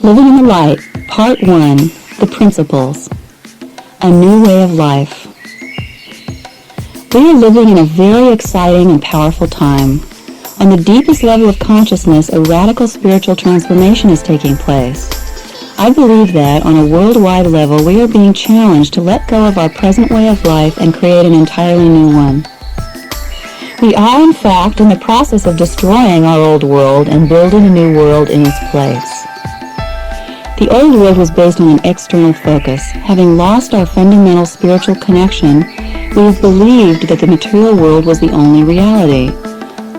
Living in the Light, Part 1, The Principles. A New Way of Life. We are living in a very exciting and powerful time. On the deepest level of consciousness, a radical spiritual transformation is taking place. I believe that, on a worldwide level, we are being challenged to let go of our present way of life and create an entirely new one. We are, in fact, in the process of destroying our old world and building a new world in its place. The old world was based on an external focus. Having lost our fundamental spiritual connection, we have believed that the material world was the only reality.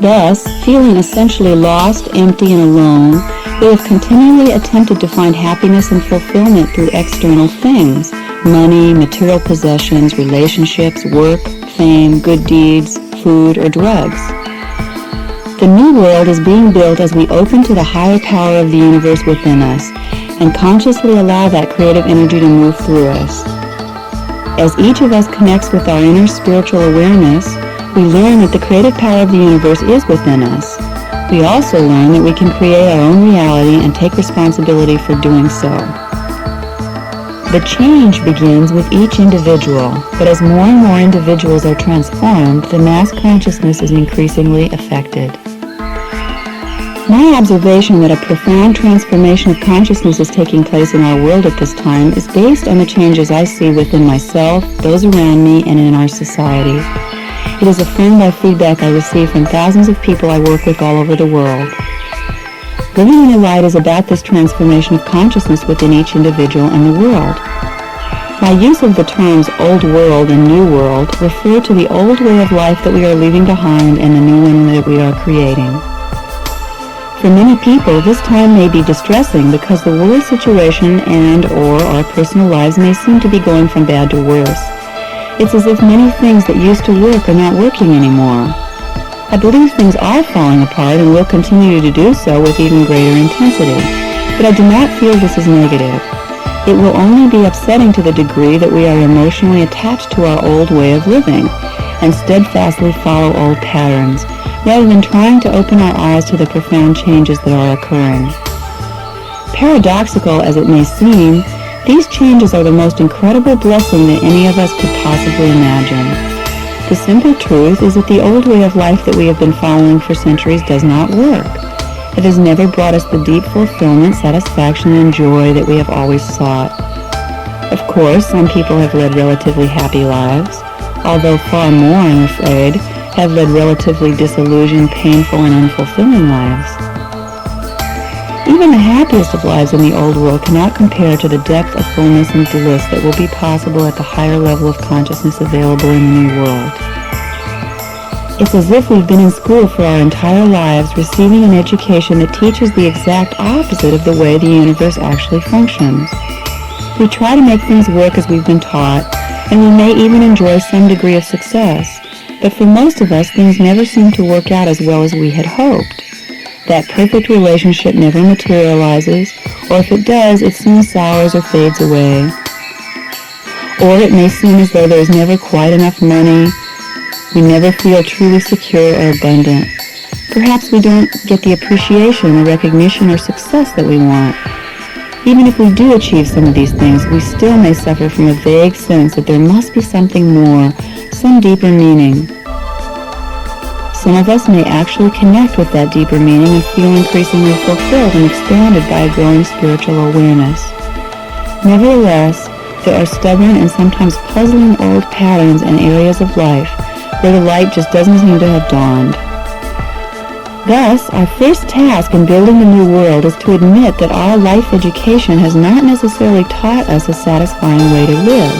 Thus, feeling essentially lost, empty, and alone, we have continually attempted to find happiness and fulfillment through external things: money, material possessions, relationships, work, fame, good deeds, food, or drugs. The new world is being built as we open to the higher power of the universe within us and consciously allow that creative energy to move through us. As each of us connects with our inner spiritual awareness, we learn that the creative power of the universe is within us. We also learn that we can create our own reality and take responsibility for doing so. The change begins with each individual, but as more and more individuals are transformed, the mass consciousness is increasingly affected. My observation that a profound transformation of consciousness is taking place in our world at this time is based on the changes I see within myself, those around me, and in our society. It is affirmed by feedback I receive from thousands of people I work with all over the world. Living in the Light is about this transformation of consciousness within each individual and the world. My use of the terms old world and new world refer to the old way of life that we are leaving behind and the new one that we are creating. For many people, this time may be distressing because the world situation and/or our personal lives may seem to be going from bad to worse. It's as if many things that used to work are not working anymore. I believe things are falling apart and will continue to do so with even greater intensity, but I do not feel this is negative. It will only be upsetting to the degree that we are emotionally attached to our old way of living and steadfastly follow old patterns, rather than trying to open our eyes to the profound changes that are occurring. Paradoxical as it may seem, these changes are the most incredible blessing that any of us could possibly imagine. The simple truth is that the old way of life that we have been following for centuries does not work. It has never brought us the deep fulfillment, satisfaction, and joy that we have always sought. Of course, some people have led relatively happy lives, although far more, I'm afraid, have led relatively disillusioned, painful, and unfulfilling lives. Even the happiest of lives in the old world cannot compare to the depth of fullness and bliss that will be possible at the higher level of consciousness available in the new world. It's as if we've been in school for our entire lives, receiving an education that teaches the exact opposite of the way the universe actually functions. We try to make things work as we've been taught, and we may even enjoy some degree of success. But for most of us, things never seem to work out as well as we had hoped. That perfect relationship never materializes, or if it does, it soon sours or fades away. Or it may seem as though there's never quite enough money. We never feel truly secure or abundant. Perhaps we don't get the appreciation, the recognition, or success that we want. Even if we do achieve some of these things, we still may suffer from a vague sense that there must be something more, some deeper meaning. Some of us may actually connect with that deeper meaning and feel increasingly fulfilled and expanded by a growing spiritual awareness. Nevertheless, there are stubborn and sometimes puzzling old patterns and areas of life where the light just doesn't seem to have dawned. Thus, our first task in building the new world is to admit that our life education has not necessarily taught us a satisfying way to live.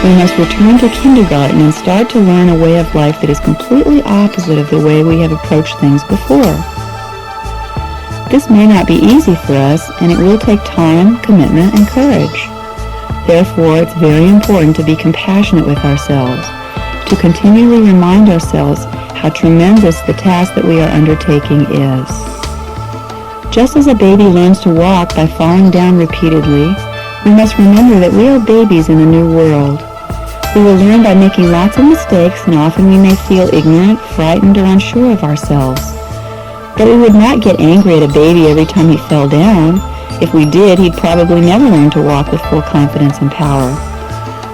We must return to kindergarten and start to learn a way of life that is completely opposite of the way we have approached things before. This may not be easy for us, and it will take time, commitment, and courage. Therefore, it's very important to be compassionate with ourselves, to continually remind ourselves how tremendous the task that we are undertaking is. Just as a baby learns to walk by falling down repeatedly, we must remember that we are babies in the new world. We will learn by making lots of mistakes, and often we may feel ignorant, frightened, or unsure of ourselves. But we would not get angry at a baby every time he fell down. If we did, he'd probably never learn to walk with full confidence and power.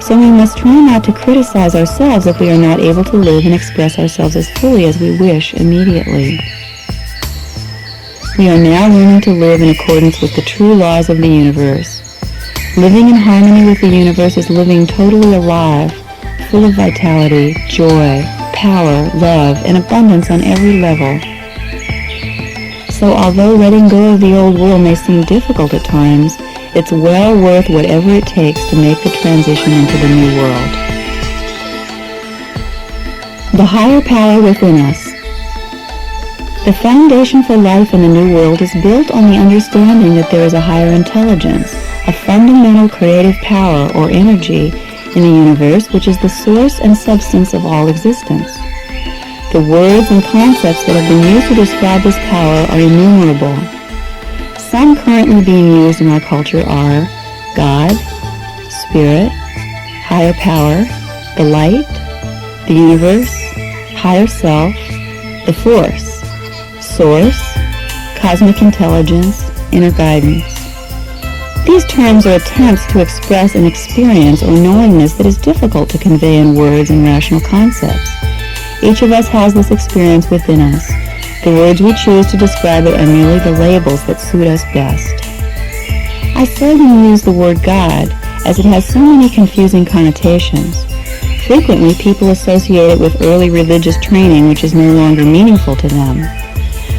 So we must try not to criticize ourselves if we are not able to live and express ourselves as fully as we wish immediately. We are now learning to live in accordance with the true laws of the universe. Living in harmony with the universe is living totally alive, full of vitality, joy, power, love, and abundance on every level. So although letting go of the old world may seem difficult at times, it's well worth whatever it takes to make the transition into the new world. The higher power within us. The foundation for life in the new world is built on the understanding that there is a higher intelligence, a fundamental creative power or energy in the universe which is the source and substance of all existence. The words and concepts that have been used to describe this power are innumerable. Some currently being used in our culture are God, Spirit, Higher Power, the Light, the Universe, Higher Self, the Force, Source, Cosmic Intelligence, Inner Guidance. These terms are attempts to express an experience or knowingness that is difficult to convey in words and rational concepts. Each of us has this experience within us. The words we choose to describe it are merely the labels that suit us best. I seldom use the word God, as it has so many confusing connotations. Frequently, people associate it with early religious training which is no longer meaningful to them.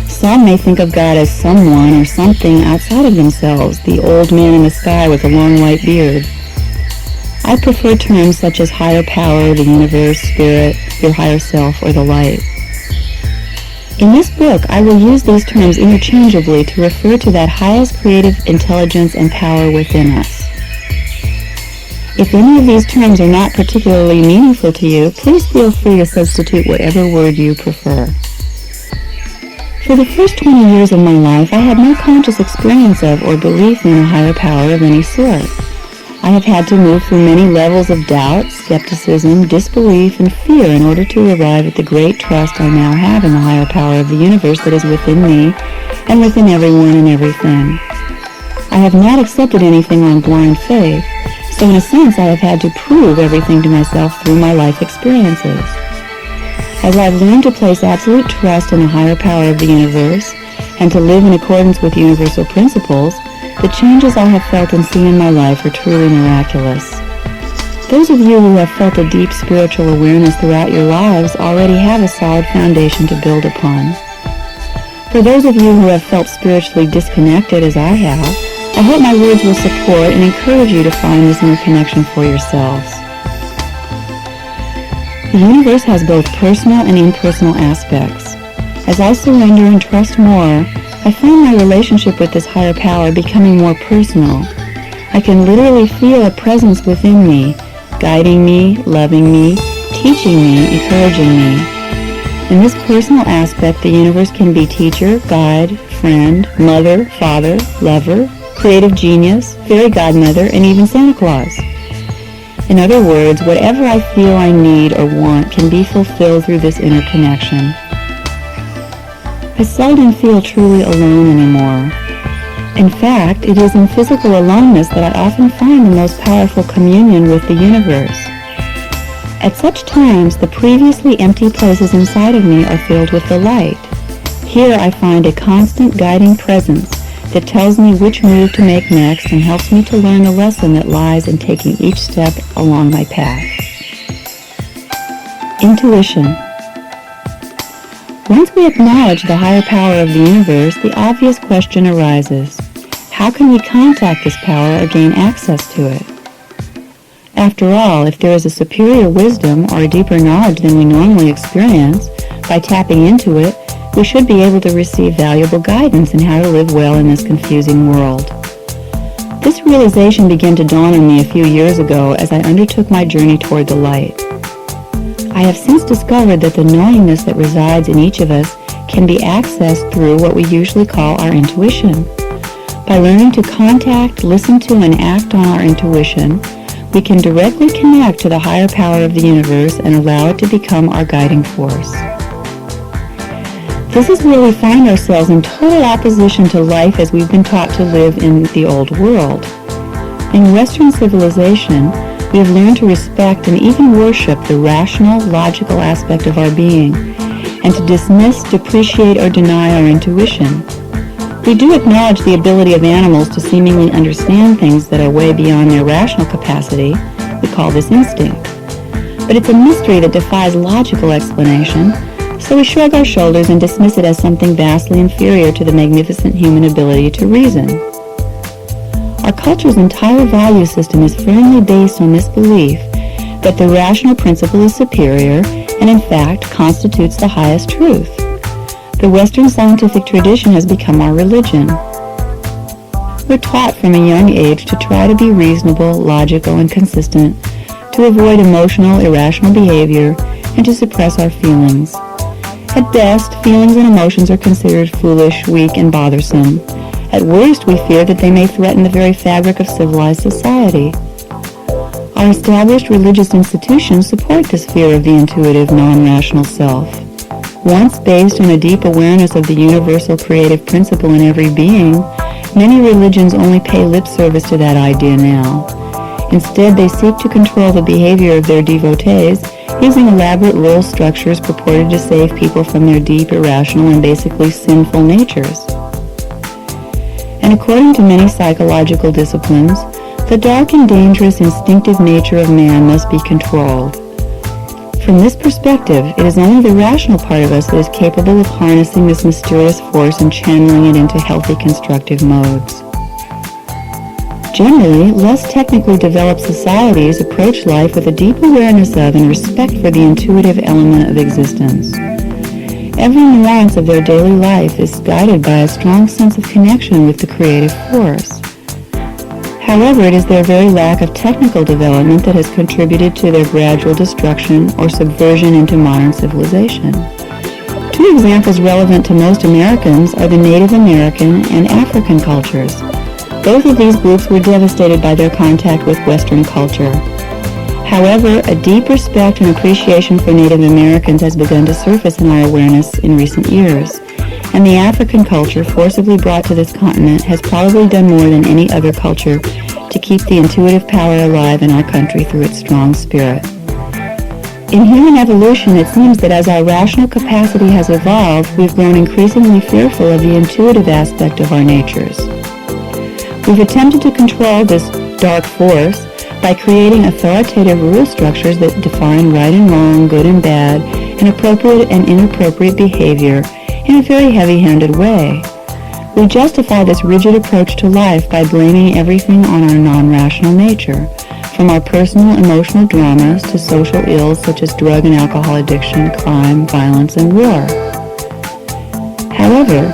Some may think of God as someone or something outside of themselves, the old man in the sky with a long white beard. I prefer terms such as higher power, the universe, spirit, your higher self, or the light. In this book, I will use these terms interchangeably to refer to that highest creative intelligence and power within us. If any of these terms are not particularly meaningful to you, please feel free to substitute whatever word you prefer. For the first 20 years of my life, I had no conscious experience of or belief in a higher power of any sort. I have had to move through many levels of doubt, skepticism, disbelief, and fear in order to arrive at the great trust I now have in the higher power of the universe that is within me and within everyone and everything. I have not accepted anything on blind faith, so in a sense I have had to prove everything to myself through my life experiences. As I've learned to place absolute trust in the higher power of the universe and to live in accordance with universal principles, the changes I have felt and seen in my life are truly miraculous. Those of you who have felt a deep spiritual awareness throughout your lives already have a solid foundation to build upon. For those of you who have felt spiritually disconnected as I have, I hope my words will support and encourage you to find this inner connection for yourselves. The universe has both personal and impersonal aspects. As I surrender and trust more, I find my relationship with this higher power becoming more personal. I can literally feel a presence within me, guiding me, loving me, teaching me, encouraging me. In this personal aspect, the universe can be teacher, guide, friend, mother, father, lover, creative genius, fairy godmother, and even Santa Claus. In other words, whatever I feel I need or want can be fulfilled through this inner connection. I seldom feel truly alone anymore. In fact, it is in physical aloneness that I often find the most powerful communion with the universe. At such times, the previously empty places inside of me are filled with the light. Here I find a constant guiding presence that tells me which move to make next and helps me to learn the lesson that lies in taking each step along my path. Intuition. Once we acknowledge the higher power of the universe, the obvious question arises: how can we contact this power or gain access to it? After all, if there is a superior wisdom or a deeper knowledge than we normally experience, by tapping into it, we should be able to receive valuable guidance in how to live well in this confusing world. This realization began to dawn on me a few years ago as I undertook my journey toward the light. I have since discovered that the knowingness that resides in each of us can be accessed through what we usually call our intuition. By learning to contact, listen to, and act on our intuition, we can directly connect to the higher power of the universe and allow it to become our guiding force. This is where we find ourselves in total opposition to life as we've been taught to live in the old world. In Western civilization, we have learned to respect and even worship the rational, logical aspect of our being, and to dismiss, depreciate, or deny our intuition. We do acknowledge the ability of animals to seemingly understand things that are way beyond their rational capacity. We call this instinct. But it's a mystery that defies logical explanation, so we shrug our shoulders and dismiss it as something vastly inferior to the magnificent human ability to reason. Our culture's entire value system is firmly based on this belief that the rational principle is superior and in fact constitutes the highest truth. The Western scientific tradition has become our religion. We're taught from a young age to try to be reasonable, logical, and consistent, to avoid emotional, irrational behavior, and to suppress our feelings. At best, feelings and emotions are considered foolish, weak, and bothersome. At worst, we fear that they may threaten the very fabric of civilized society. Our established religious institutions support this fear of the intuitive, non-rational self. Once based on a deep awareness of the universal creative principle in every being, many religions only pay lip service to that idea now. Instead, they seek to control the behavior of their devotees using elaborate rule structures purported to save people from their deep, irrational, and basically sinful natures. And according to many psychological disciplines, the dark and dangerous instinctive nature of man must be controlled. From this perspective, it is only the rational part of us that is capable of harnessing this mysterious force and channeling it into healthy constructive modes. Generally, less technically developed societies approach life with a deep awareness of and respect for the intuitive element of existence. Every nuance of their daily life is guided by a strong sense of connection with the creative force. However, it is their very lack of technical development that has contributed to their gradual destruction or subversion into modern civilization. Two examples relevant to most Americans are the Native American and African cultures. Both of these groups were devastated by their contact with Western culture. However, a deep respect and appreciation for Native Americans has begun to surface in our awareness in recent years, and the African culture forcibly brought to this continent has probably done more than any other culture to keep the intuitive power alive in our country through its strong spirit. In human evolution, it seems that as our rational capacity has evolved, we've grown increasingly fearful of the intuitive aspect of our natures. We've attempted to control this dark force by creating authoritative rule structures that define right and wrong, good and bad, and appropriate and inappropriate behavior in a very heavy-handed way. We justify this rigid approach to life by blaming everything on our non-rational nature, from our personal emotional dramas to social ills such as drug and alcohol addiction, crime, violence, and war. However,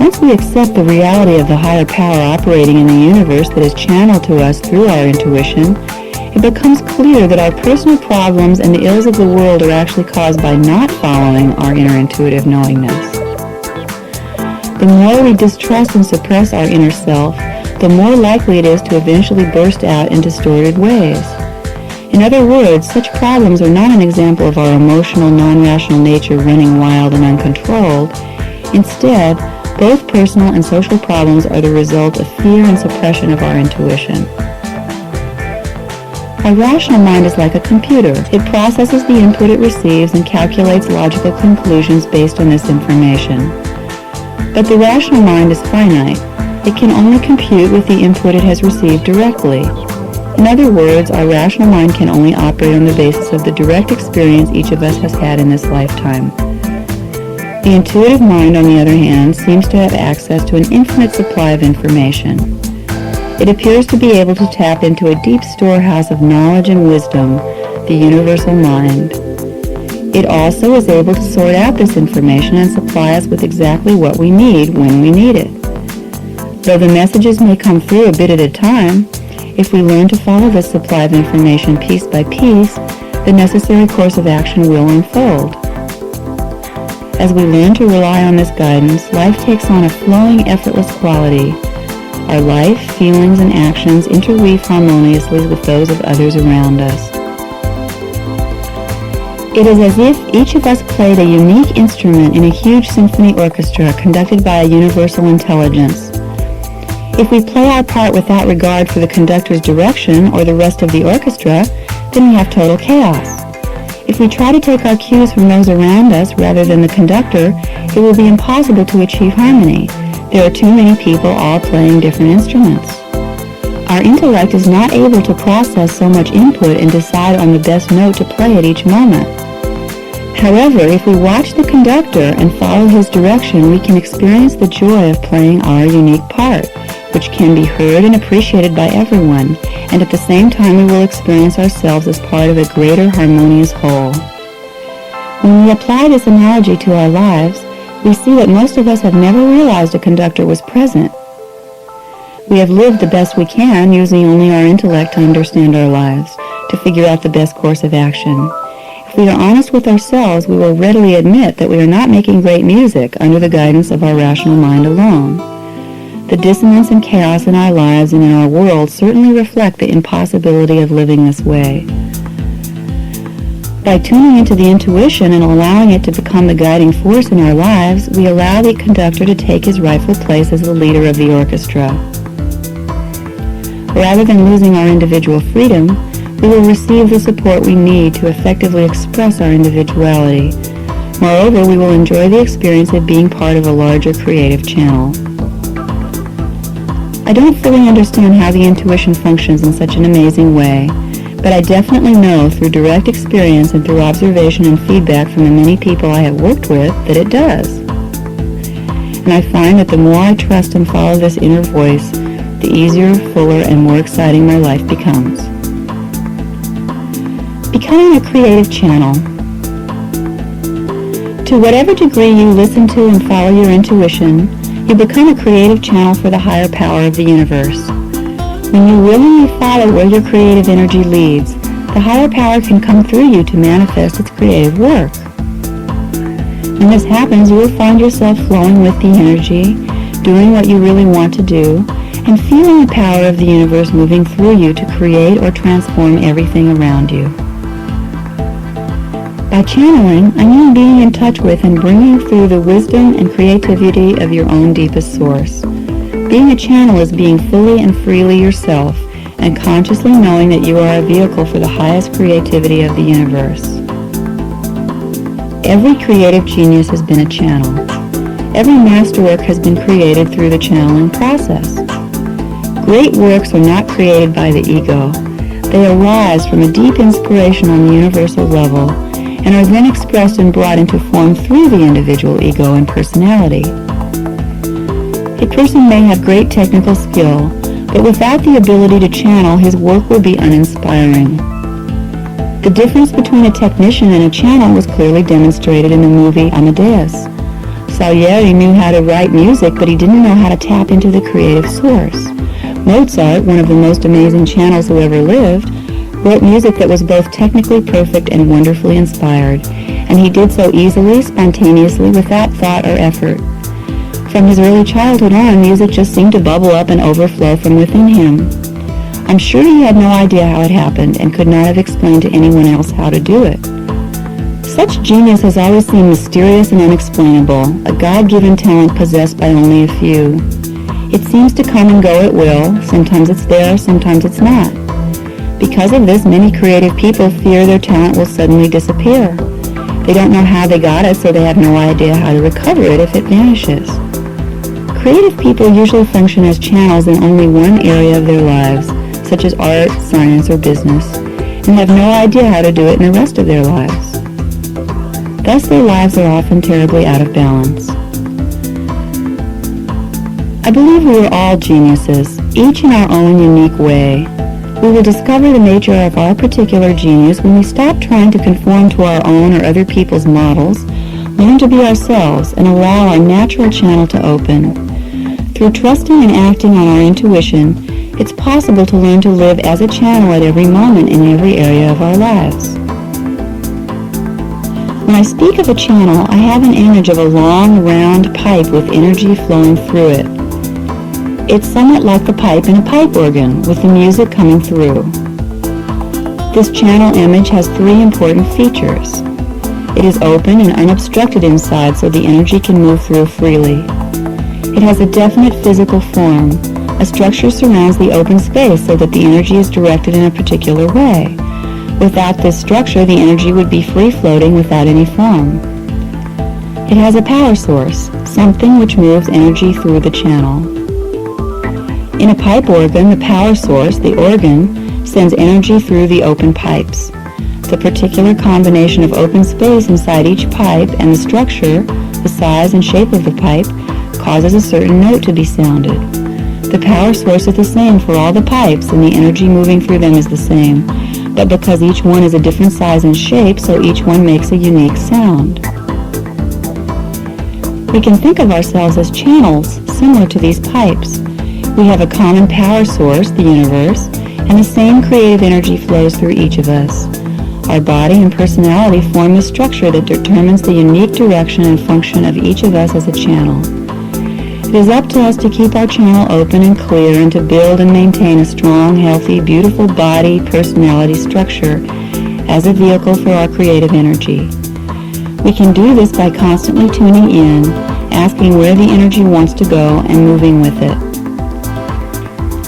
once we accept the reality of the higher power operating in the universe that is channeled to us through our intuition, it becomes clear that our personal problems and the ills of the world are actually caused by not following our inner intuitive knowingness. The more we distrust and suppress our inner self, the more likely it is to eventually burst out in distorted ways. In other words, such problems are not an example of our emotional, non-rational nature running wild and uncontrolled. Instead, both personal and social problems are the result of fear and suppression of our intuition. Our rational mind is like a computer. It processes the input it receives and calculates logical conclusions based on this information. But the rational mind is finite. It can only compute with the input it has received directly. In other words, our rational mind can only operate on the basis of the direct experience each of us has had in this lifetime. The intuitive mind, on the other hand, seems to have access to an infinite supply of information. It appears to be able to tap into a deep storehouse of knowledge and wisdom, the universal mind. It also is able to sort out this information and supply us with exactly what we need when we need it. Though the messages may come through a bit at a time, if we learn to follow this supply of information piece by piece, the necessary course of action will unfold. As we learn to rely on this guidance, life takes on a flowing, effortless quality. Our life, feelings, and actions interweave harmoniously with those of others around us. It is as if each of us played a unique instrument in a huge symphony orchestra conducted by a universal intelligence. If we play our part without regard for the conductor's direction or the rest of the orchestra, then we have total chaos. If we try to take our cues from those around us rather than the conductor, it will be impossible to achieve harmony. There are too many people all playing different instruments. Our intellect is not able to process so much input and decide on the best note to play at each moment. However, if we watch the conductor and follow his direction, we can experience the joy of playing our unique part, which can be heard and appreciated by everyone, and at the same time we will experience ourselves as part of a greater harmonious whole. When we apply this analogy to our lives, we see that most of us have never realized a conductor was present. We have lived the best we can, using only our intellect to understand our lives, to figure out the best course of action. If we are honest with ourselves, we will readily admit that we are not making great music under the guidance of our rational mind alone. The dissonance and chaos in our lives and in our world certainly reflect the impossibility of living this way. By tuning into the intuition and allowing it to become the guiding force in our lives, we allow the conductor to take his rightful place as the leader of the orchestra. Rather than losing our individual freedom, we will receive the support we need to effectively express our individuality. Moreover, we will enjoy the experience of being part of a larger creative channel. I don't fully understand how the intuition functions in such an amazing way, but I definitely know through direct experience and through observation and feedback from the many people I have worked with that it does. And I find that the more I trust and follow this inner voice, the easier, fuller, and more exciting my life becomes. Becoming a creative channel. To whatever degree you listen to and follow your intuition, you become a creative channel for the higher power of the universe. When you willingly follow where your creative energy leads, the higher power can come through you to manifest its creative work. When this happens, you will find yourself flowing with the energy, doing what you really want to do, and feeling the power of the universe moving through you to create or transform everything around you. By channeling, I mean being in touch with and bringing through the wisdom and creativity of your own deepest source. Being a channel is being fully and freely yourself and consciously knowing that you are a vehicle for the highest creativity of the universe. Every creative genius has been a channel. Every masterwork has been created through the channeling process. Great works are not created by the ego. They arise from a deep inspiration on the universal level and are then expressed and brought into form through the individual ego and personality. A person may have great technical skill, but without the ability to channel, his work will be uninspiring. The difference between a technician and a channel was clearly demonstrated in the movie Amadeus. Salieri knew how to write music, but he didn't know how to tap into the creative source. Mozart, one of the most amazing channels who ever lived, wrote music that was both technically perfect and wonderfully inspired, and he did so easily, spontaneously, without thought or effort. From his early childhood on, music just seemed to bubble up and overflow from within him. I'm sure he had no idea how it happened and could not have explained to anyone else how to do it. Such genius has always seemed mysterious and unexplainable, a God-given talent possessed by only a few. It seems to come and go at will. Sometimes it's there, sometimes it's not. Because of this, many creative people fear their talent will suddenly disappear. They don't know how they got it, so they have no idea how to recover it if it vanishes. Creative people usually function as channels in only one area of their lives, such as art, science, or business, and have no idea how to do it in the rest of their lives. Thus, their lives are often terribly out of balance. I believe we are all geniuses, each in our own unique way. We will discover the nature of our particular genius when we stop trying to conform to our own or other people's models, learn to be ourselves, and allow our natural channel to open. Through trusting and acting on our intuition, it's possible to learn to live as a channel at every moment in every area of our lives. When I speak of a channel, I have an image of a long, round pipe with energy flowing through it. It's somewhat like the pipe in a pipe organ, with the music coming through. This channel image has three important features. It is open and unobstructed inside so the energy can move through freely. It has a definite physical form. A structure surrounds the open space so that the energy is directed in a particular way. Without this structure, the energy would be free-floating without any form. It has a power source, something which moves energy through the channel. In a pipe organ, the power source, the organ, sends energy through the open pipes. The particular combination of open space inside each pipe and the structure, the size and shape of the pipe, causes a certain note to be sounded. The power source is the same for all the pipes and the energy moving through them is the same, but because each one is a different size and shape, so each one makes a unique sound. We can think of ourselves as channels similar to these pipes. We have a common power source, the universe, and the same creative energy flows through each of us. Our body and personality form the structure that determines the unique direction and function of each of us as a channel. It is up to us to keep our channel open and clear and to build and maintain a strong, healthy, beautiful body, personality structure as a vehicle for our creative energy. We can do this by constantly tuning in, asking where the energy wants to go, and moving with it.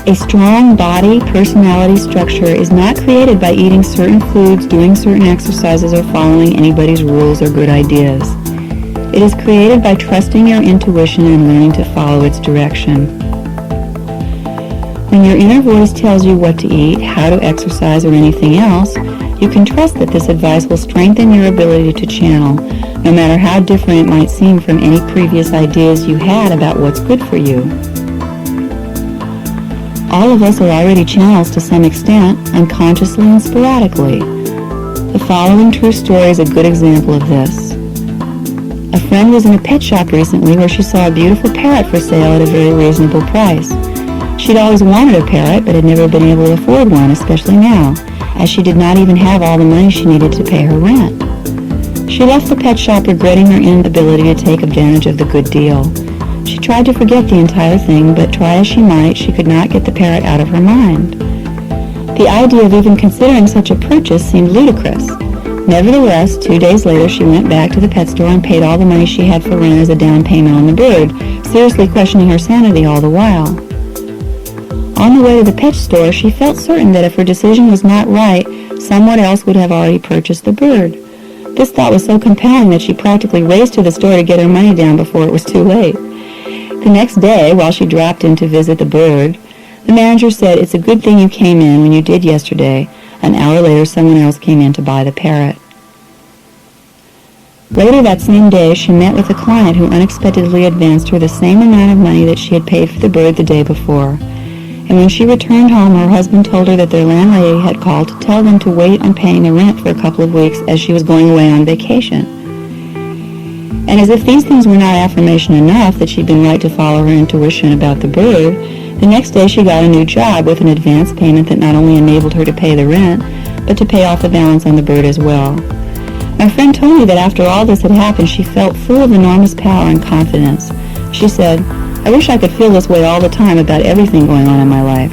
A strong body, personality structure is not created by eating certain foods, doing certain exercises, or following anybody's rules or good ideas. It is created by trusting your intuition and learning to follow its direction. When your inner voice tells you what to eat, how to exercise, or anything else, you can trust that this advice will strengthen your ability to channel, no matter how different it might seem from any previous ideas you had about what's good for you. All of us are already channels to some extent, unconsciously and sporadically. The following true story is a good example of this. A friend was in a pet shop recently where she saw a beautiful parrot for sale at a very reasonable price. She'd always wanted a parrot but had never been able to afford one, especially now, as she did not even have all the money she needed to pay her rent. She left the pet shop regretting her inability to take advantage of the good deal. She tried to forget the entire thing, but try as she might, she could not get the parrot out of her mind. The idea of even considering such a purchase seemed ludicrous. Nevertheless, 2 days later, she went back to the pet store and paid all the money she had for rent as a down payment on the bird, seriously questioning her sanity all the while. On the way to the pet store, she felt certain that if her decision was not right, someone else would have already purchased the bird. This thought was so compelling that she practically raced to the store to get her money down before it was too late. The next day, while she dropped in to visit the bird, the manager said, "It's a good thing you came in when you did yesterday." An hour later, someone else came in to buy the parrot. Later that same day, she met with a client who unexpectedly advanced her the same amount of money that she had paid for the bird the day before. And when she returned home, her husband told her that their landlady had called to tell them to wait on paying the rent for a couple of weeks as she was going away on vacation. And as if these things were not affirmation enough that she'd been right to follow her intuition about the bird, the next day she got a new job with an advance payment that not only enabled her to pay the rent, but to pay off the balance on the bird as well. My friend told me that after all this had happened, she felt full of enormous power and confidence. She said, "I wish I could feel this way all the time about everything going on in my life."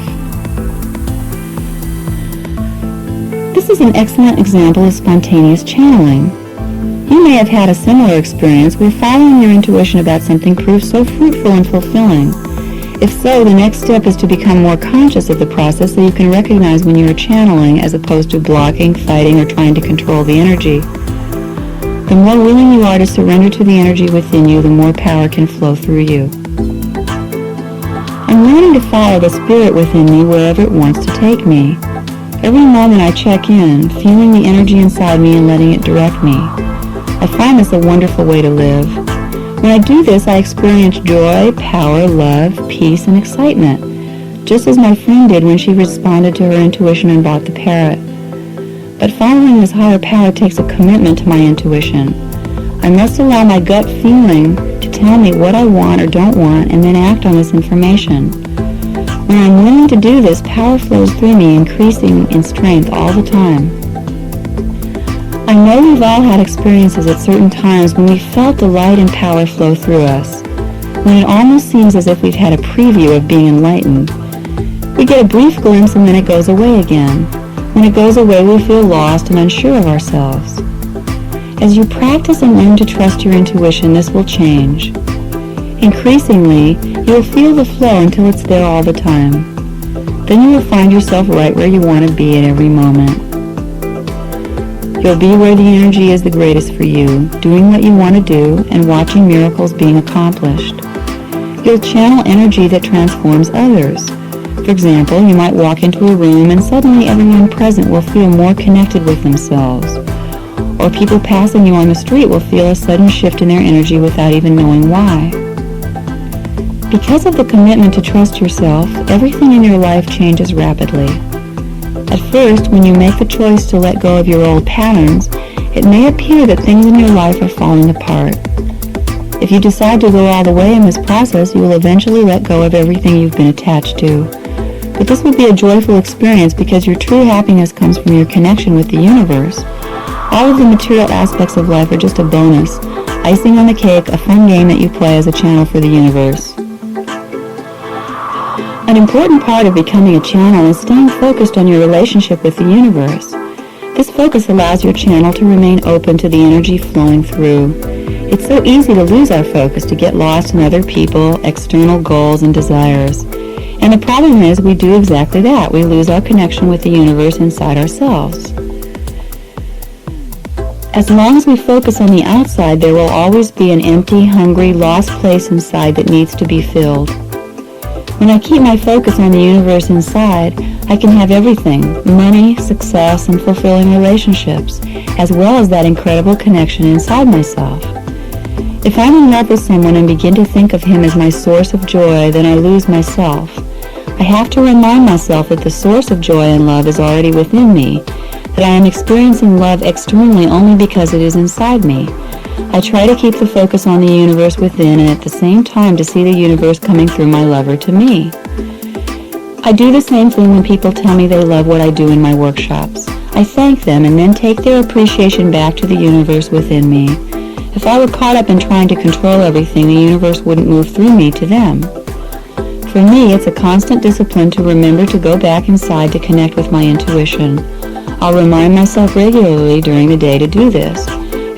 This is an excellent example of spontaneous channeling. You may have had a similar experience where following your intuition about something proved so fruitful and fulfilling. If so, the next step is to become more conscious of the process so you can recognize when you are channeling as opposed to blocking, fighting, or trying to control the energy. The more willing you are to surrender to the energy within you, the more power can flow through you. I'm learning to follow the spirit within me wherever it wants to take me. Every moment I check in, feeling the energy inside me and letting it direct me. I find this a wonderful way to live. When I do this, I experience joy, power, love, peace, and excitement, just as my friend did when she responded to her intuition and bought the parrot. But following this higher power takes a commitment to my intuition. I must allow my gut feeling to tell me what I want or don't want and then act on this information. When I'm willing to do this, power flows through me, increasing in strength all the time. I know we've all had experiences at certain times when we felt the light and power flow through us, when it almost seems as if we've had a preview of being enlightened. We get a brief glimpse and then it goes away again. When it goes away, we feel lost and unsure of ourselves. As you practice and learn to trust your intuition, this will change. Increasingly, you will feel the flow until it's there all the time. Then you will find yourself right where you want to be at every moment. You'll be where the energy is the greatest for you, doing what you want to do and watching miracles being accomplished. You'll channel energy that transforms others. For example, you might walk into a room and suddenly everyone present will feel more connected with themselves. Or people passing you on the street will feel a sudden shift in their energy without even knowing why. Because of the commitment to trust yourself, everything in your life changes rapidly. At first, when you make the choice to let go of your old patterns, it may appear that things in your life are falling apart. If you decide to go all the way in this process, you will eventually let go of everything you've been attached to. But this will be a joyful experience because your true happiness comes from your connection with the universe. All of the material aspects of life are just a bonus, icing on the cake, a fun game that you play as a channel for the universe. An important part of becoming a channel is staying focused on your relationship with the universe. This focus allows your channel to remain open to the energy flowing through. It's so easy to lose our focus, to get lost in other people, external goals, and desires. And the problem is we do exactly that. We lose our connection with the universe inside ourselves. As long as we focus on the outside, there will always be an empty, hungry, lost place inside that needs to be filled. When I keep my focus on the universe inside, I can have everything: money, success, and fulfilling relationships, as well as that incredible connection inside myself. If I'm in love with someone and begin to think of him as my source of joy, then I lose myself. I have to remind myself that the source of joy and love is already within me, that I am experiencing love externally only because it is inside me. I try to keep the focus on the universe within and at the same time to see the universe coming through my lover to me. I do the same thing when people tell me they love what I do in my workshops. I thank them and then take their appreciation back to the universe within me. If I were caught up in trying to control everything, the universe wouldn't move through me to them. For me, it's a constant discipline to remember to go back inside to connect with my intuition. I'll remind myself regularly during the day to do this.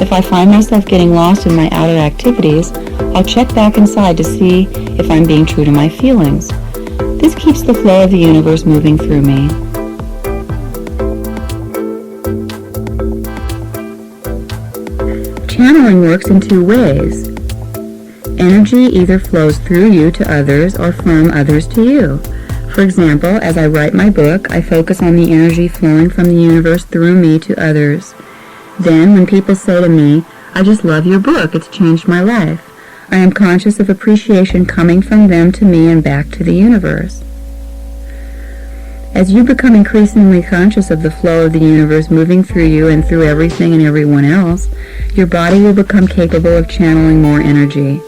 If I find myself getting lost in my outer activities, I'll check back inside to see if I'm being true to my feelings. This keeps the flow of the universe moving through me. Channeling works in two ways. Energy either flows through you to others or from others to you. For example, as I write my book, I focus on the energy flowing from the universe through me to others. Then, when people say to me, "I just love your book, it's changed my life," I am conscious of appreciation coming from them to me and back to the universe. As you become increasingly conscious of the flow of the universe moving through you and through everything and everyone else, your body will become capable of channeling more energy.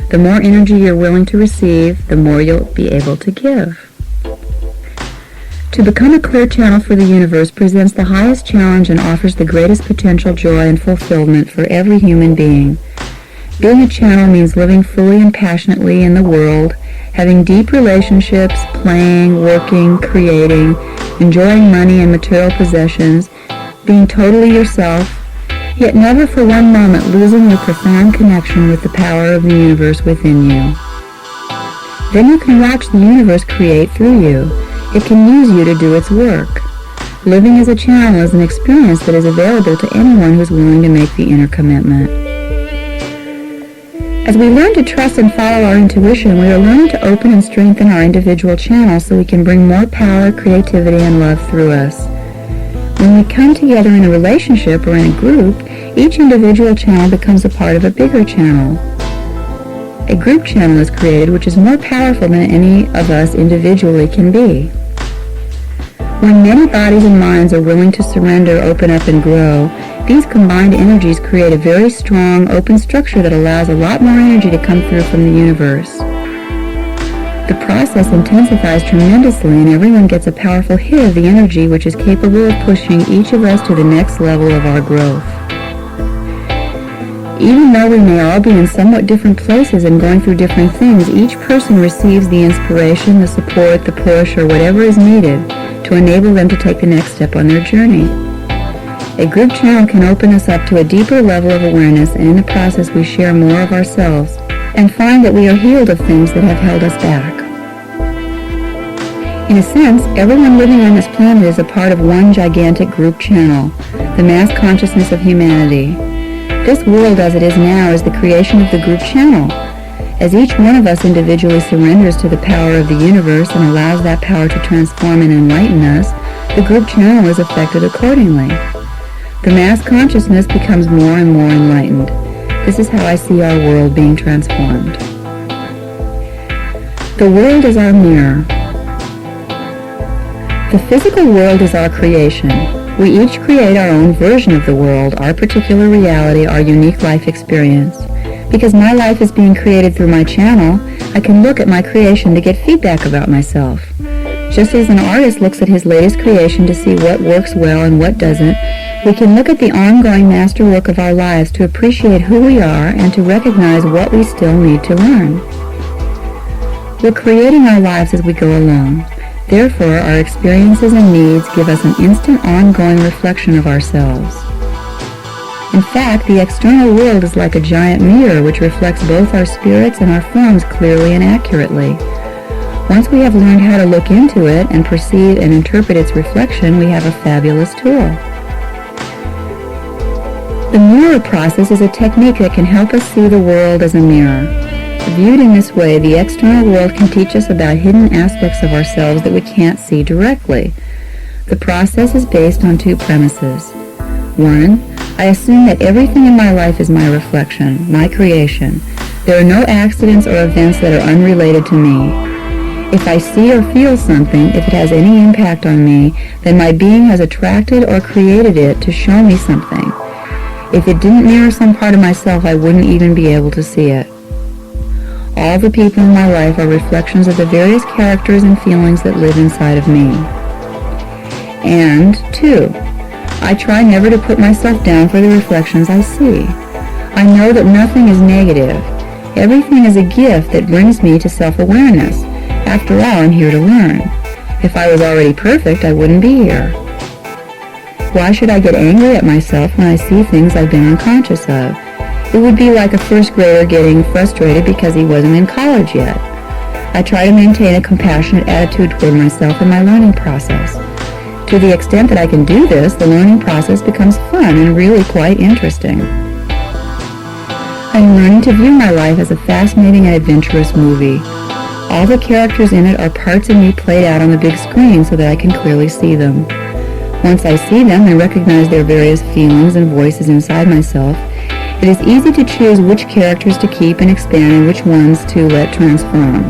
The more energy you're willing to receive, the more you'll be able to give. To become a clear channel for the universe presents the highest challenge and offers the greatest potential joy and fulfillment for every human being. Being a channel means living fully and passionately in the world, having deep relationships, playing, working, creating, enjoying money and material possessions, being totally yourself, yet never for one moment losing your profound connection with the power of the universe within you. Then you can watch the universe create through you. It can use you to do its work. Living as a channel is an experience that is available to anyone who's willing to make the inner commitment. As we learn to trust and follow our intuition, we are learning to open and strengthen our individual channels so we can bring more power, creativity, and love through us. When we come together in a relationship or in a group, each individual channel becomes a part of a bigger channel. A group channel is created which is more powerful than any of us individually can be. When many bodies and minds are willing to surrender, open up, and grow, these combined energies create a very strong, open structure that allows a lot more energy to come through from the universe. The process intensifies tremendously and everyone gets a powerful hit of the energy which is capable of pushing each of us to the next level of our growth. Even though we may all be in somewhat different places and going through different things, each person receives the inspiration, the support, the push, or whatever is needed to enable them to take the next step on their journey. A group channel can open us up to a deeper level of awareness, and in the process we share more of ourselves and find that we are healed of things that have held us back. In a sense, everyone living on this planet is a part of one gigantic group channel, the mass consciousness of humanity. This world as it is now is the creation of the group channel. As each one of us individually surrenders to the power of the universe and allows that power to transform and enlighten us, the group channel is affected accordingly. The mass consciousness becomes more and more enlightened. This is how I see our world being transformed. The world is our mirror. The physical world is our creation. We each create our own version of the world, our particular reality, our unique life experience. Because my life is being created through my channel, I can look at my creation to get feedback about myself. Just as an artist looks at his latest creation to see what works well and what doesn't, we can look at the ongoing masterwork of our lives to appreciate who we are and to recognize what we still need to learn. We're creating our lives as we go along. Therefore, our experiences and needs give us an instant ongoing reflection of ourselves. In fact, the external world is like a giant mirror which reflects both our spirits and our forms clearly and accurately. Once we have learned how to look into it and perceive and interpret its reflection, we have a fabulous tool. The mirror process is a technique that can help us see the world as a mirror. Viewed in this way, the external world can teach us about hidden aspects of ourselves that we can't see directly. The process is based on two premises. 1. I assume that everything in my life is my reflection, my creation. There are no accidents or events that are unrelated to me. If I see or feel something, if it has any impact on me, then my being has attracted or created it to show me something. If it didn't mirror some part of myself, I wouldn't even be able to see it. All the people in my life are reflections of the various characters and feelings that live inside of me. And 2. I try never to put myself down for the reflections I see. I know that nothing is negative. Everything is a gift that brings me to self-awareness. After all, I'm here to learn. If I was already perfect, I wouldn't be here. Why should I get angry at myself when I see things I've been unconscious of? It would be like a first grader getting frustrated because he wasn't in college yet. I try to maintain a compassionate attitude toward myself in my learning process. To the extent that I can do this, the learning process becomes fun and really quite interesting. I'm learning to view my life as a fascinating and adventurous movie. All the characters in it are parts of me played out on the big screen so that I can clearly see them. Once I see them and recognize their various feelings and voices inside myself, it is easy to choose which characters to keep and expand and which ones to let transform.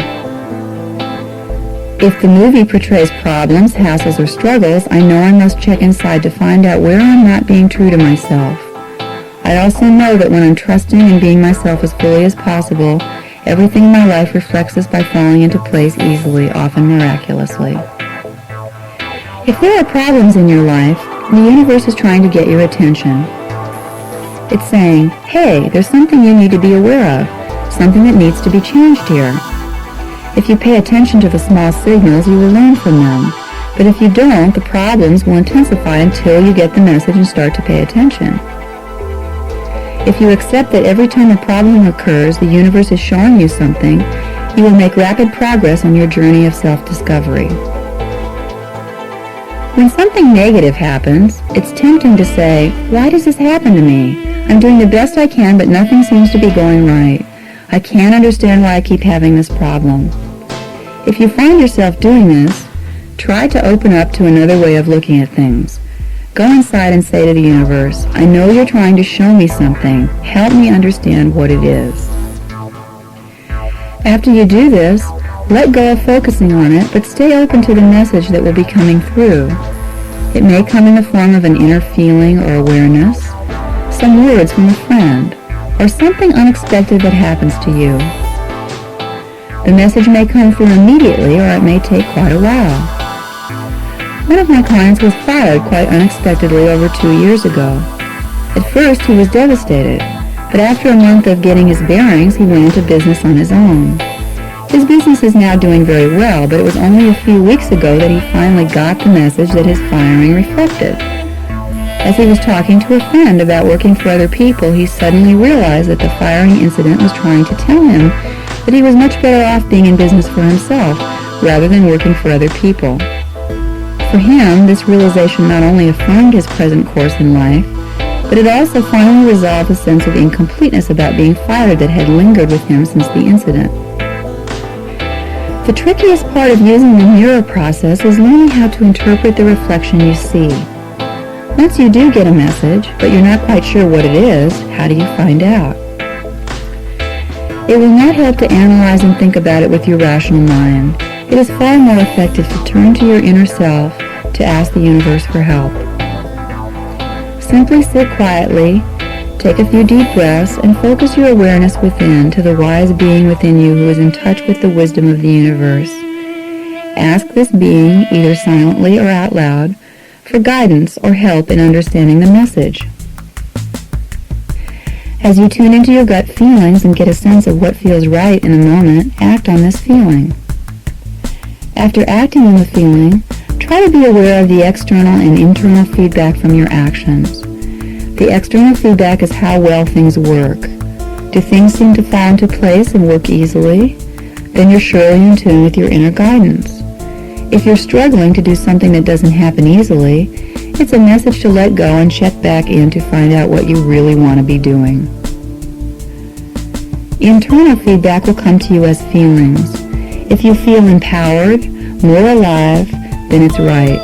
If the movie portrays problems, hassles, or struggles, I know I must check inside to find out where I'm not being true to myself. I also know that when I'm trusting and being myself as fully as possible, everything in my life reflects this by falling into place easily, often miraculously. If there are problems in your life, the universe is trying to get your attention. It's saying, hey, there's something you need to be aware of, something that needs to be changed here. If you pay attention to the small signals, you will learn from them. But if you don't, the problems will intensify until you get the message and start to pay attention. If you accept that every time a problem occurs, the universe is showing you something, you will make rapid progress on your journey of self-discovery. When something negative happens, it's tempting to say, why does this happen to me? I'm doing the best I can, but nothing seems to be going right. I can't understand why I keep having this problem. If you find yourself doing this, try to open up to another way of looking at things. Go inside and say to the universe, I know you're trying to show me something. Help me understand what it is. After you do this, let go of focusing on it, but stay open to the message that will be coming through. It may come in the form of an inner feeling or awareness, some words from a friend, or something unexpected that happens to you. The message may come through immediately, or it may take quite a while. One of my clients was fired quite unexpectedly over 2 years ago. At first, he was devastated, but after a month of getting his bearings, he went into business on his own. His business is now doing very well, but it was only a few weeks ago that he finally got the message that his firing reflected. As he was talking to a friend about working for other people, he suddenly realized that the firing incident was trying to tell him that he was much better off being in business for himself rather than working for other people. For him, this realization not only affirmed his present course in life, but it also finally resolved a sense of incompleteness about being fired that had lingered with him since the incident. The trickiest part of using the mirror process is learning how to interpret the reflection you see. Once you do get a message, but you're not quite sure what it is, how do you find out? It will not help to analyze and think about it with your rational mind. It is far more effective to turn to your inner self to ask the universe for help. Simply sit quietly, take a few deep breaths, and focus your awareness within to the wise being within you who is in touch with the wisdom of the universe. Ask this being, either silently or out loud, for guidance or help in understanding the message. As you tune into your gut feelings and get a sense of what feels right in a moment, act on this feeling. After acting on the feeling, try to be aware of the external and internal feedback from your actions. The external feedback is how well things work. Do things seem to fall into place and work easily? Then you're surely in tune with your inner guidance. If you're struggling to do something that doesn't happen easily, it's a message to let go and check back in to find out what you really want to be doing. Internal feedback will come to you as feelings. If you feel empowered, more alive, then it's right.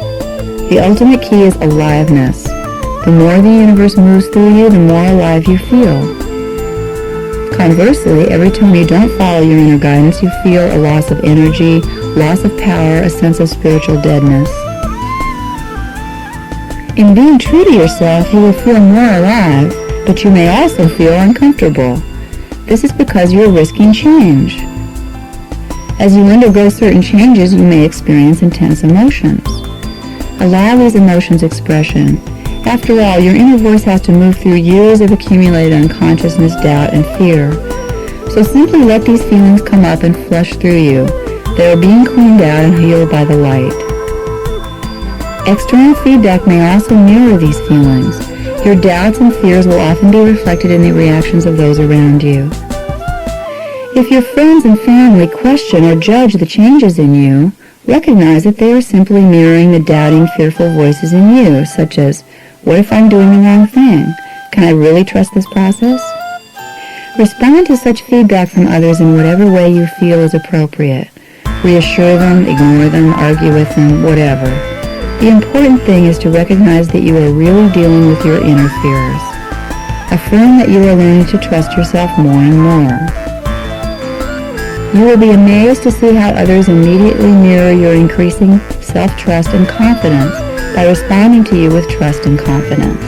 The ultimate key is aliveness. The more the universe moves through you, the more alive you feel. Conversely, every time you don't follow your inner guidance, you feel a loss of energy, loss of power, a sense of spiritual deadness. In being true to yourself, you will feel more alive, but you may also feel uncomfortable. This is because you are risking change. As you undergo certain changes, you may experience intense emotions. Allow these emotions expression. After all, your inner voice has to move through years of accumulated unconsciousness, doubt, and fear. So simply let these feelings come up and flush through you. They are being cleaned out and healed by the light. External feedback may also mirror these feelings. Your doubts and fears will often be reflected in the reactions of those around you. If your friends and family question or judge the changes in you, recognize that they are simply mirroring the doubting, fearful voices in you, such as, what if I'm doing the wrong thing? Can I really trust this process? Respond to such feedback from others in whatever way you feel is appropriate. Reassure them, ignore them, argue with them, whatever. The important thing is to recognize that you are really dealing with your inner fears. Affirm that you are learning to trust yourself more and more. You will be amazed to see how others immediately mirror your increasing self-trust and confidence by responding to you with trust and confidence.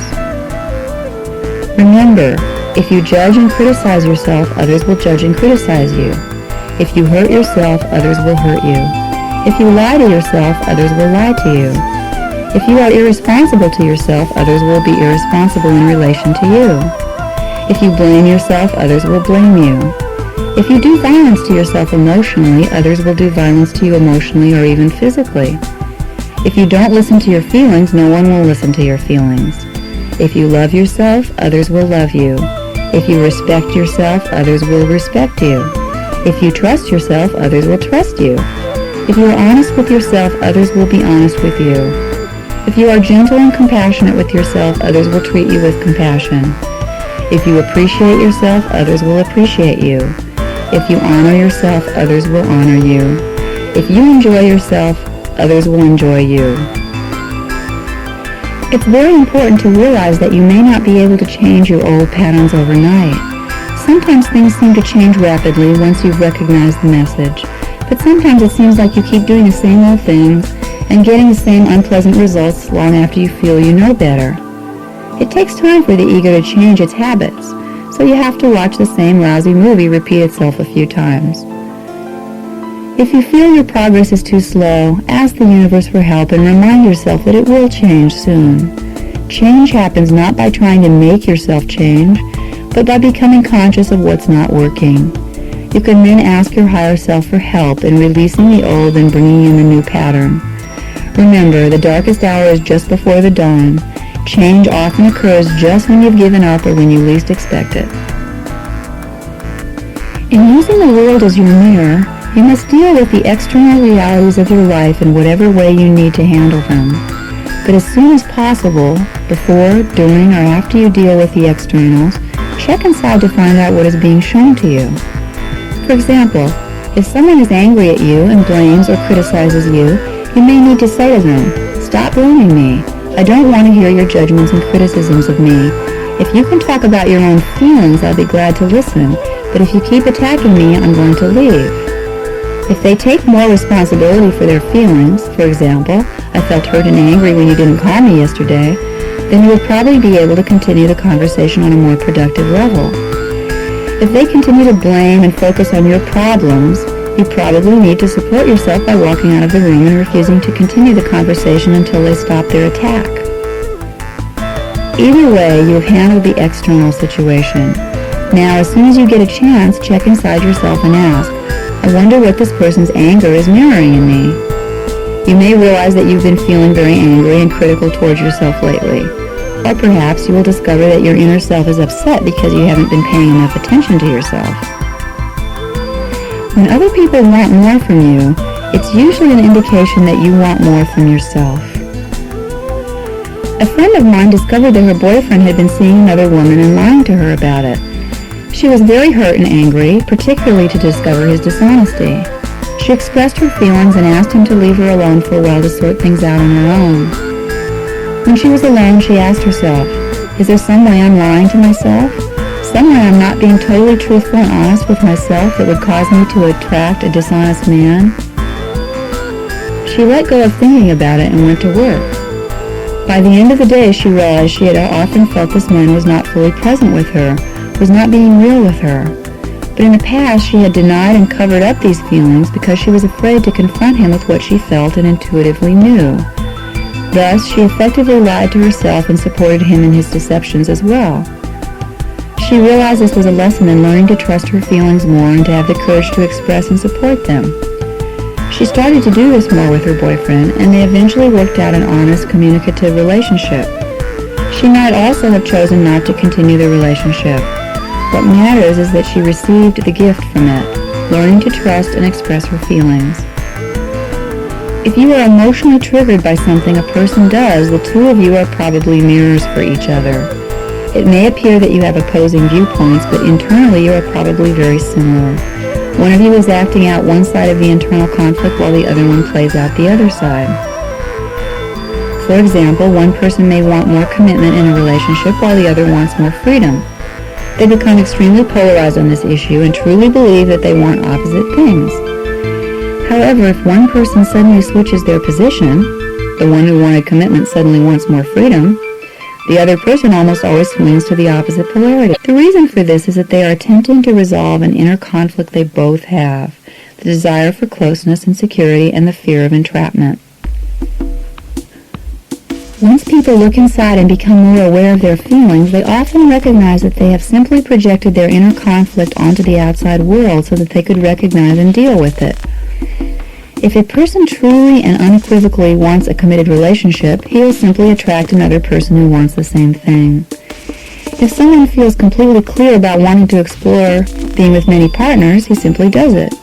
Remember, if you judge and criticize yourself, others will judge and criticize you. If you hurt yourself, others will hurt you. If you lie to yourself, others will lie to you. If you are irresponsible to yourself, others will be irresponsible in relation to you. If you blame yourself, others will blame you. If you do violence to yourself emotionally, others will do violence to you emotionally or even physically. If you don't listen to your feelings, no one will listen to your feelings. If you love yourself, others will love you. If you respect yourself, others will respect you. If you trust yourself, others will trust you. If you are honest with yourself, others will be honest with you. If you are gentle and compassionate with yourself, others will treat you with compassion. If you appreciate yourself, others will appreciate you. If you honor yourself, others will honor you. If you enjoy yourself, others will enjoy you. It's very important to realize that you may not be able to change your old patterns overnight. Sometimes things seem to change rapidly once you've recognized the message, but sometimes it seems like you keep doing the same old things and getting the same unpleasant results long after you feel you know better. It takes time for the ego to change its habits, so you have to watch the same lousy movie repeat itself a few times. If you feel your progress is too slow, ask the universe for help and remind yourself that it will change soon. Change happens not by trying to make yourself change, but by becoming conscious of what's not working. You can then ask your higher self for help in releasing the old and bringing in the new pattern. Remember, the darkest hour is just before the dawn. Change often occurs just when you've given up or when you least expect it. In using the world as your mirror, you must deal with the external realities of your life in whatever way you need to handle them. But as soon as possible, before, during, or after you deal with the externals, check inside to find out what is being shown to you. For example, if someone is angry at you and blames or criticizes you, you may need to say to them, "Stop blaming me. I don't want to hear your judgments and criticisms of me. If you can talk about your own feelings, I'll be glad to listen, but if you keep attacking me, I'm going to leave." If they take more responsibility for their feelings, for example, "I felt hurt and angry when you didn't call me yesterday," then you will probably be able to continue the conversation on a more productive level. If they continue to blame and focus on your problems, you probably need to support yourself by walking out of the room and refusing to continue the conversation until they stop their attack. Either way, you've handled the external situation. Now, as soon as you get a chance, check inside yourself and ask, "I wonder what this person's anger is mirroring in me." You may realize that you've been feeling very angry and critical towards yourself lately. Or perhaps you will discover that your inner self is upset because you haven't been paying enough attention to yourself. When other people want more from you, it's usually an indication that you want more from yourself. A friend of mine discovered that her boyfriend had been seeing another woman and lying to her about it. She was very hurt and angry, particularly to discover his dishonesty. She expressed her feelings and asked him to leave her alone for a while to sort things out on her own. When she was alone, she asked herself, "Is there some way I'm lying to myself? Some way I'm not being totally truthful and honest with myself that would cause me to attract a dishonest man?" She let go of thinking about it and went to work. By the end of the day, she realized she had often felt this man was not fully present with her, was not being real with her. But in the past, she had denied and covered up these feelings because she was afraid to confront him with what she felt and intuitively knew. Thus, she effectively lied to herself and supported him in his deceptions as well. She realized this was a lesson in learning to trust her feelings more and to have the courage to express and support them. She started to do this more with her boyfriend, and they eventually worked out an honest, communicative relationship. She might also have chosen not to continue the relationship. What matters is that she received the gift from it, learning to trust and express her feelings. If you are emotionally triggered by something a person does, the two of you are probably mirrors for each other. It may appear that you have opposing viewpoints, but internally you are probably very similar. One of you is acting out one side of the internal conflict while the other one plays out the other side. For example, one person may want more commitment in a relationship while the other wants more freedom. They become extremely polarized on this issue and truly believe that they want opposite things. However, if one person suddenly switches their position, the one who wanted commitment suddenly wants more freedom, the other person almost always swings to the opposite polarity. The reason for this is that they are attempting to resolve an inner conflict they both have, the desire for closeness and security and the fear of entrapment. Once people look inside and become more aware of their feelings, they often recognize that they have simply projected their inner conflict onto the outside world so that they could recognize and deal with it. If a person truly and unequivocally wants a committed relationship, he will simply attract another person who wants the same thing. If someone feels completely clear about wanting to explore being with many partners, he simply does it.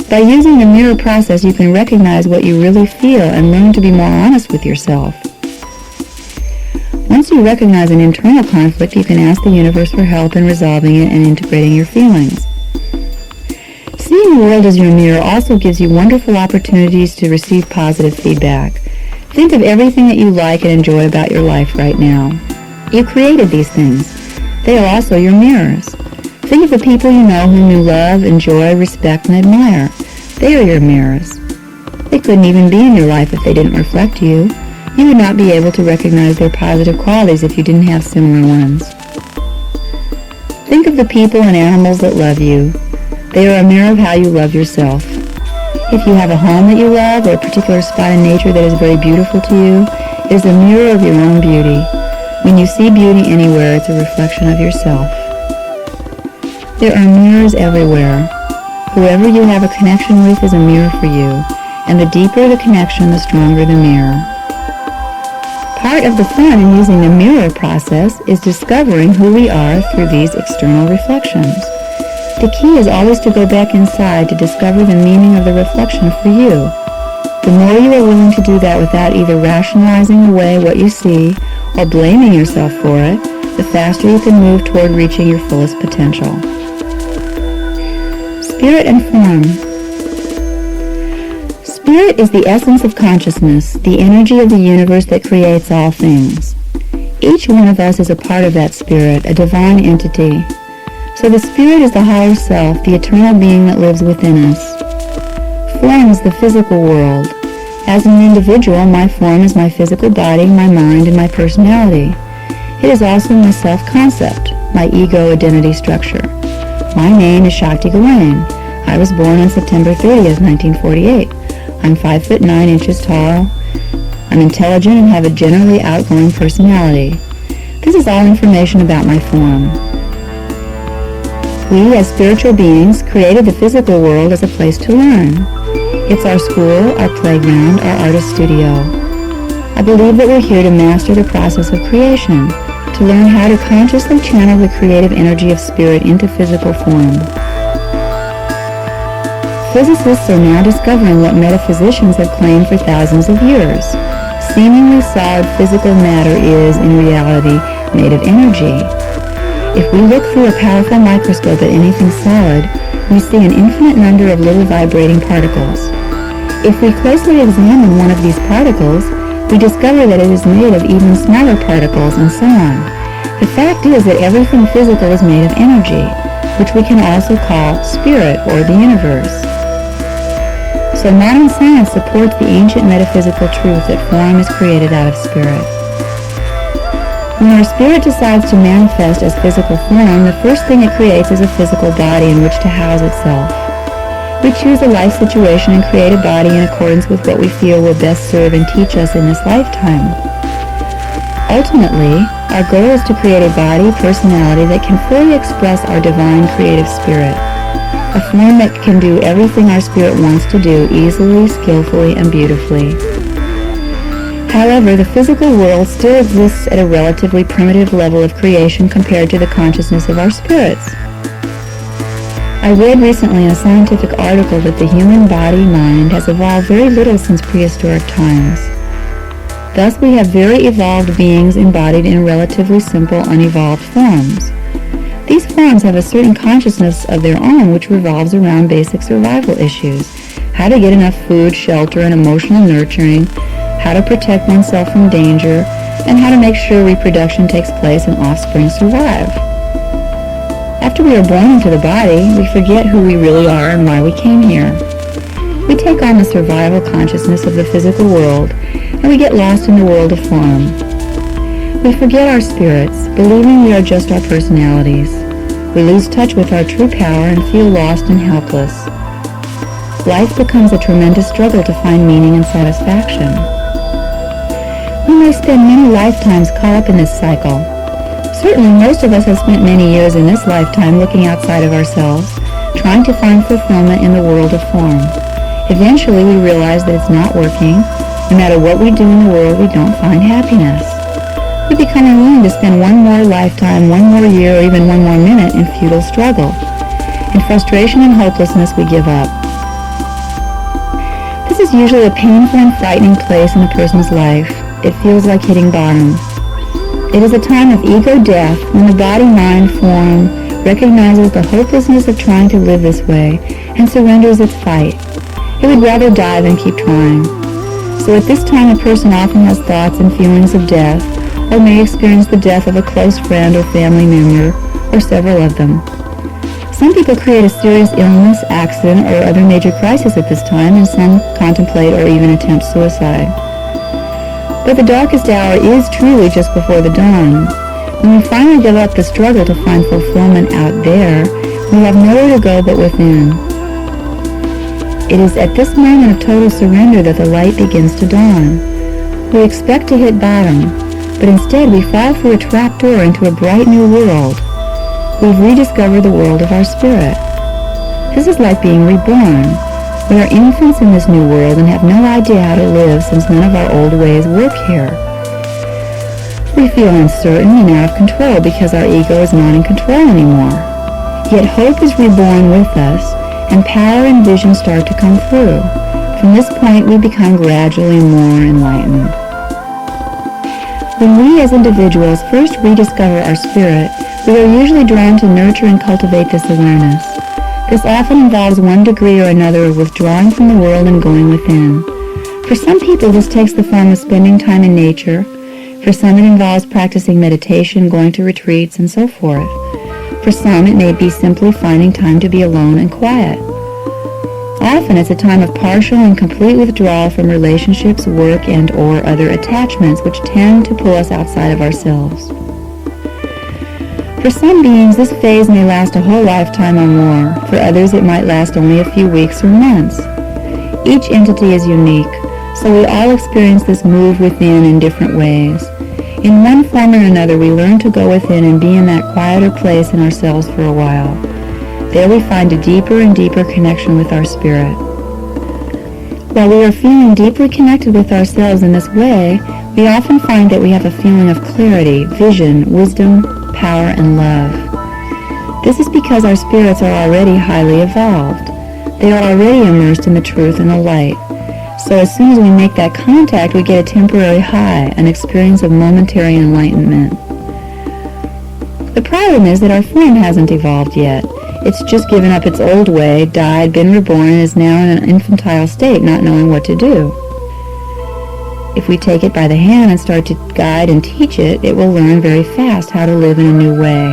By using the mirror process, you can recognize what you really feel and learn to be more honest with yourself. Once you recognize an internal conflict, you can ask the universe for help in resolving it and integrating your feelings. Seeing the world as your mirror also gives you wonderful opportunities to receive positive feedback. Think of everything that you like and enjoy about your life right now. You created these things. They are also your mirrors. Think of the people you know whom you love, enjoy, respect, and admire. They are your mirrors. They couldn't even be in your life if they didn't reflect you. You would not be able to recognize their positive qualities if you didn't have similar ones. Think of the people and animals that love you. They are a mirror of how you love yourself. If you have a home that you love or a particular spot in nature that is very beautiful to you, it is a mirror of your own beauty. When you see beauty anywhere, it's a reflection of yourself. There are mirrors everywhere. Whoever you have a connection with is a mirror for you, and the deeper the connection, the stronger the mirror. Part of the fun in using the mirror process is discovering who we are through these external reflections. The key is always to go back inside to discover the meaning of the reflection for you. The more you are willing to do that without either rationalizing away what you see or blaming yourself for it, the faster you can move toward reaching your fullest potential. Spirit and form. Spirit is the essence of consciousness, the energy of the universe that creates all things. Each one of us is a part of that spirit, a divine entity. So the spirit is the higher self, the eternal being that lives within us. Form is the physical world. As an individual, my form is my physical body, my mind, and my personality. It is also my self-concept, my ego identity structure. My name is Shakti Gawain. I was born on September 30th, 1948. I'm 5'9" tall. I'm intelligent and have a generally outgoing personality. This is all information about my form. We, as spiritual beings, created the physical world as a place to learn. It's our school, our playground, our artist studio. I believe that we're here to master the process of creation, to learn how to consciously channel the creative energy of spirit into physical form. Physicists are now discovering what metaphysicians have claimed for thousands of years. Seemingly solid physical matter is, in reality, made of energy. If we look through a powerful microscope at anything solid, we see an infinite number of little vibrating particles. If we closely examine one of these particles, we discover that it is made of even smaller particles and so on. The fact is that everything physical is made of energy, which we can also call spirit or the universe. So modern science supports the ancient metaphysical truth that form is created out of spirit. When our spirit decides to manifest as physical form, the first thing it creates is a physical body in which to house itself. We choose a life situation and create a body in accordance with what we feel will best serve and teach us in this lifetime. Ultimately, our goal is to create a body, personality that can fully express our divine creative spirit. A form that can do everything our spirit wants to do easily, skillfully, and beautifully. However, the physical world still exists at a relatively primitive level of creation compared to the consciousness of our spirits. I read recently in a scientific article that the human body-mind has evolved very little since prehistoric times. Thus, we have very evolved beings embodied in relatively simple, unevolved forms. These forms have a certain consciousness of their own which revolves around basic survival issues: how to get enough food, shelter, and emotional nurturing, how to protect oneself from danger, and how to make sure reproduction takes place and offspring survive. After we are born into the body, we forget who we really are and why we came here. We take on the survival consciousness of the physical world, and we get lost in the world of form. We forget our spirits, believing we are just our personalities. We lose touch with our true power and feel lost and helpless. Life becomes a tremendous struggle to find meaning and satisfaction. We may spend many lifetimes caught up in this cycle. Certainly, most of us have spent many years in this lifetime looking outside of ourselves, trying to find fulfillment in the world of form. Eventually, we realize that it's not working. No matter what we do in the world, we don't find happiness. We become unwilling to spend one more lifetime, one more year, or even one more minute in futile struggle. In frustration and hopelessness, we give up. This is usually a painful and frightening place in a person's life. It feels like hitting bottom. It is a time of ego death when the body-mind form recognizes the hopelessness of trying to live this way and surrenders its fight. It would rather die than keep trying. So at this time, a person often has thoughts and feelings of death, or may experience the death of a close friend or family member, or several of them. Some people create a serious illness, accident, or other major crisis at this time, and some contemplate or even attempt suicide. But the darkest hour is truly just before the dawn. When we finally give up the struggle to find fulfillment out there, we have nowhere to go but within. It is at this moment of total surrender that the light begins to dawn. We expect to hit bottom, but instead we fall through a trapdoor into a bright new world. We've rediscovered the world of our spirit. This is like being reborn. We are infants in this new world and have no idea how to live since none of our old ways work here. We feel uncertain and out of control because our ego is not in control anymore. Yet hope is reborn with us, and power and vision start to come through. From this point, we become gradually more enlightened. When we as individuals first rediscover our spirit, we are usually drawn to nurture and cultivate this awareness. This often involves one degree or another of withdrawing from the world and going within. For some people, this takes the form of spending time in nature. For some, it involves practicing meditation, going to retreats, and so forth. For some, it may be simply finding time to be alone and quiet. Often, it's a time of partial and complete withdrawal from relationships, work, and/or other attachments which tend to pull us outside of ourselves. For some beings, this phase may last a whole lifetime or more. For others, it might last only a few weeks or months. Each entity is unique, so we all experience this move within in different ways. In one form or another, we learn to go within and be in that quieter place in ourselves for a while. There we find a deeper and deeper connection with our spirit. While we are feeling deeply connected with ourselves in this way, we often find that we have a feeling of clarity, vision, wisdom, power, and love. This is because our spirits are already highly evolved. They are already immersed in the truth and the light. So as soon as we make that contact, we get a temporary high, an experience of momentary enlightenment. The problem is that our form hasn't evolved yet. It's just given up its old way, died, been reborn, and is now in an infantile state, not knowing what to do. If we take it by the hand and start to guide and teach it, it will learn very fast how to live in a new way.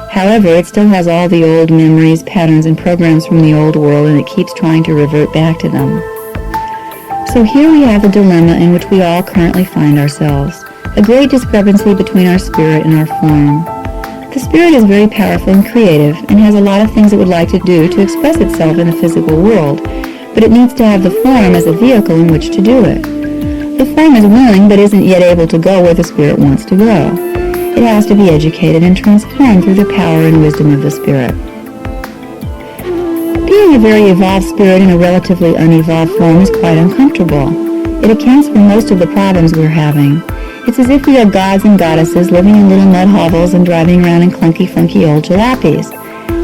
However, it still has all the old memories, patterns, and programs from the old world, and it keeps trying to revert back to them. So here we have a dilemma in which we all currently find ourselves, a great discrepancy between our spirit and our form. The spirit is very powerful and creative and has a lot of things it would like to do to express itself in the physical world, but it needs to have the form as a vehicle in which to do it. The form is willing but isn't yet able to go where the spirit wants to go. It has to be educated and transformed through the power and wisdom of the spirit. Being a very evolved spirit in a relatively unevolved form is quite uncomfortable. It accounts for most of the problems we're having. It's as if we are gods and goddesses living in little mud hovels and driving around in clunky, funky old jalopies.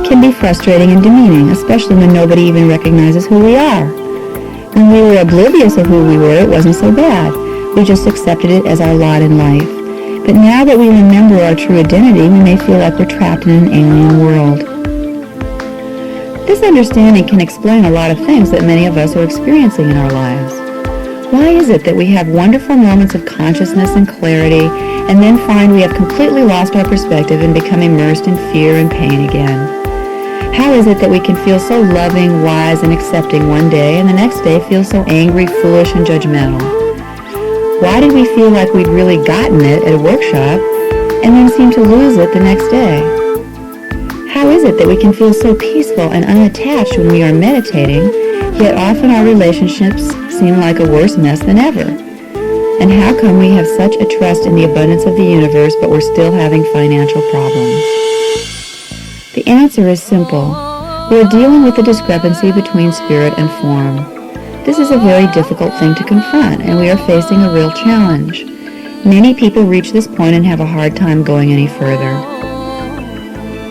It can be frustrating and demeaning, especially when nobody even recognizes who we are. When we were oblivious of who we were, it wasn't so bad. We just accepted it as our lot in life. But now that we remember our true identity, we may feel like we're trapped in an alien world. This understanding can explain a lot of things that many of us are experiencing in our lives. Why is it that we have wonderful moments of consciousness and clarity and then find we have completely lost our perspective and become immersed in fear and pain again? How is it that we can feel so loving, wise, and accepting one day and the next day feel so angry, foolish, and judgmental? Why did we feel like we'd really gotten it at a workshop and then seem to lose it the next day? How is it that we can feel so peaceful and unattached when we are meditating, yet often our relationships seem like a worse mess than ever? And how come we have such a trust in the abundance of the universe, but we're still having financial problems? The answer is simple. We're dealing with the discrepancy between spirit and form. This is a very difficult thing to confront, and we are facing a real challenge. Many people reach this point and have a hard time going any further.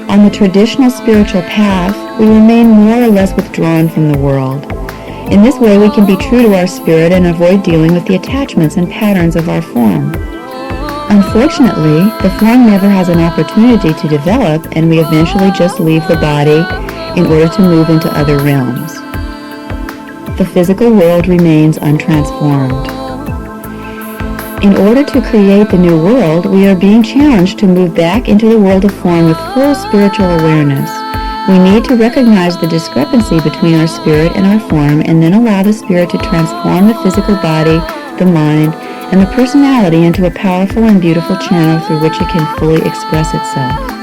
On the traditional spiritual path, we remain more or less withdrawn from the world. In this way, we can be true to our spirit and avoid dealing with the attachments and patterns of our form. Unfortunately, the form never has an opportunity to develop, and we eventually just leave the body in order to move into other realms. The physical world remains untransformed. In order to create the new world, we are being challenged to move back into the world of form with full spiritual awareness. We need to recognize the discrepancy between our spirit and our form, and then allow the spirit to transform the physical body, the mind, and the personality into a powerful and beautiful channel through which it can fully express itself.